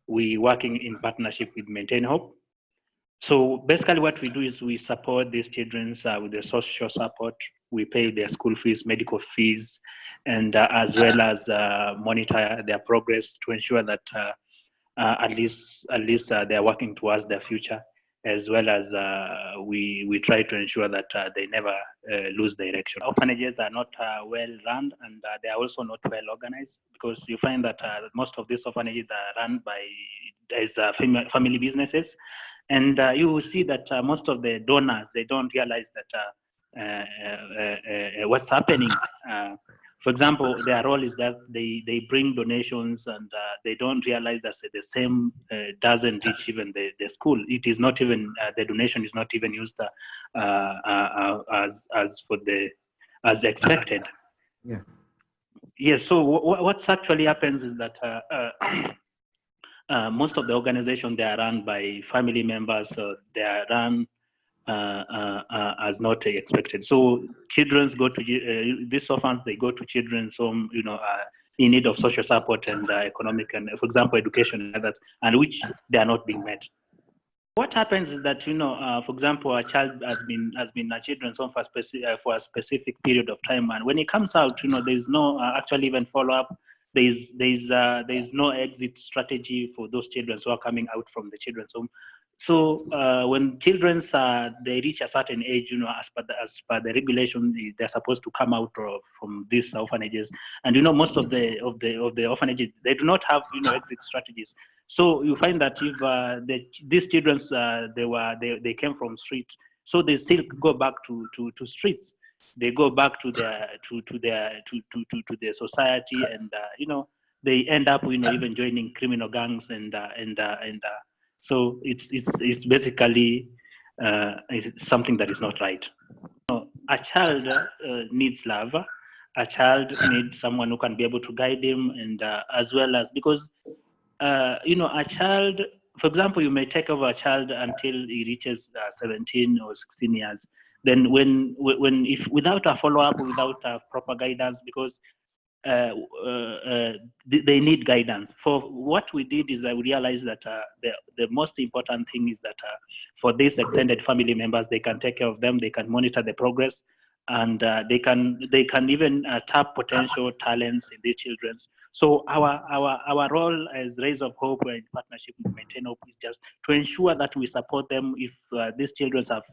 we working in partnership with Maintain Hope. So basically what we do is we support these children with the social support. We pay their school fees, medical fees, and as well as monitor their progress to ensure that at least they are working towards their future, as well as we try to ensure that they never lose direction. Orphanages are not well run, and they are also not well organized, because you find that most of these orphanages are run by family businesses, and you will see that most of the donors, they don't realize that what's happening. For example, their role is that they bring donations, and they don't realize that the same doesn't reach even the school. It is not even, the donation is not even used as expected. Yeah. Yes, so what's actually happens is that most of the organizations, they are run by family members, so they are run as not expected. So children go to this orphans, they go to children's home, in need of social support and economic and, for example, education and others, and which they are not being met. What happens is that, for example, a child has been a children's home for a specific period of time, and when he comes out, there's no actually even follow up. There's no exit strategy for those children who are coming out from the children's home. So when children they reach a certain age, as per the regulation, they're supposed to come out from these orphanages. And most of the orphanages, they do not have exit strategies. So you find that if these children they came from street, so they still go back to streets. They go back to their society, and they end up even joining criminal gangs and so it's basically it's something that is not right. A child needs love. A child needs someone who can be able to guide him, and as well as, because a child, for example, you may take over a child until he reaches 17 or 16 years. Then if without a follow-up, without a proper guidance, because they need guidance. For what we did is we realized that the most important thing is that for these extended family members, they can take care of them, they can monitor the progress, and they can even tap potential talents in these children. So our role as Rays of Hope in partnership with Maintain Hope is just to ensure that we support them. If these children have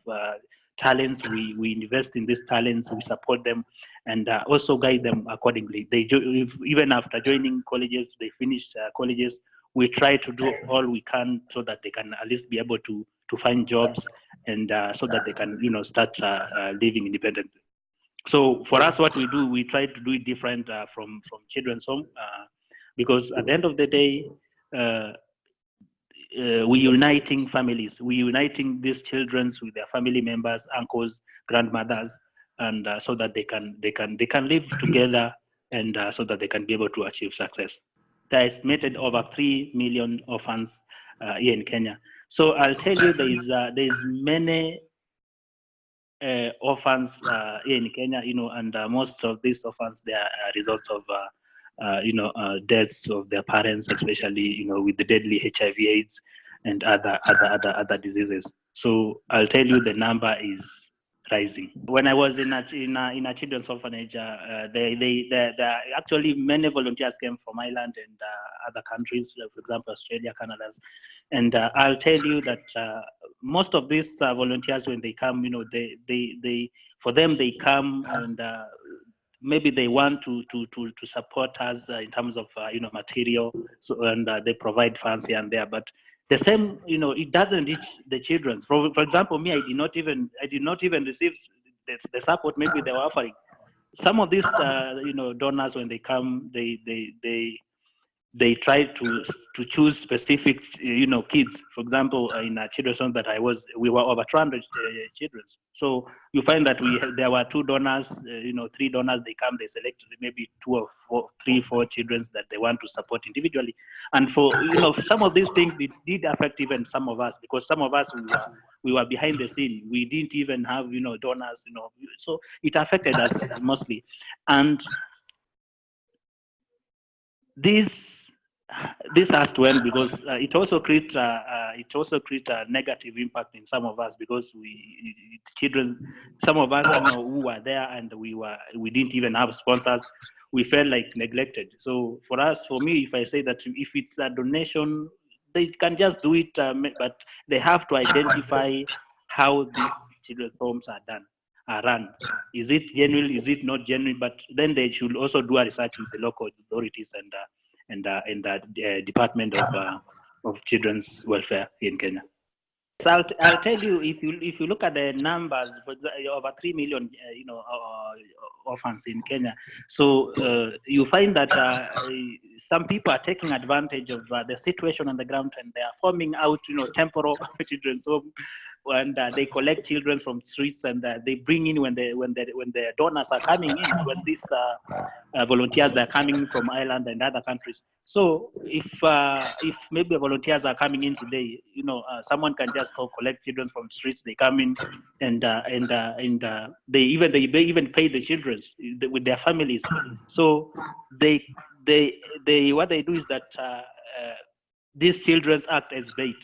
talents, we invest in these talents, we support them, and also guide them accordingly. Even after joining colleges, they finish colleges, we try to do all we can so that they can at least be able to find jobs, and so that they can start living independently. So for us, what we do, we try to do it different from children's home, because at the end of the day, we're uniting families. We're uniting these children with their family members, uncles, grandmothers, and so that they can live together, and so that they can be able to achieve success. There are estimated over 3 million orphans here in Kenya. So I'll tell you, there's many orphans here in Kenya, and most of these orphans, they are results of deaths of their parents, especially with the deadly HIV/AIDS and other diseases. So I'll tell you, the number is rising. When I was in a children's orphanage, actually many volunteers came from Ireland and other countries, for example, Australia, Canada, and I'll tell you that most of these volunteers, when they come, for them, they come and maybe they want to support us in terms of material, so, and they provide funds here and there, but the same, it doesn't reach the children. For example, me, I did not even receive the support maybe they were offering. Some of these donors, when they come, they try to choose specific kids. For example, in a children's home that we were over 200 children. So you find that there were 2 donors, 3 donors. They come, they select maybe 2 or 3, 4 children that they want to support individually. And for some of these things, it did affect even some of us, because some of us we were behind the scene. We didn't even have donors. So it affected us mostly, and this this has to end, because it also creates a negative impact in some of us, because some of us, who were there and we didn't even have sponsors. We felt like neglected. So for me, if I say that if it's a donation, they can just do it, but they have to identify how these children's homes are run. Is it genuine? Is it not genuine? But then they should also do a research with the local authorities and the Department of Children's Welfare in Kenya. So I'll tell you, if you look at the numbers, for example, over 3 million, orphans in Kenya. So you find that some people are taking advantage of the situation on the ground, and they are forming out, temporal children's home, and they collect children from streets, and they bring in when the donors are coming in, when these volunteers that are coming from Ireland and other countries. So if maybe volunteers are coming in today, someone can just go collect children from streets. They come in and they even pay the children with their families. So they what they do is that these children act as bait.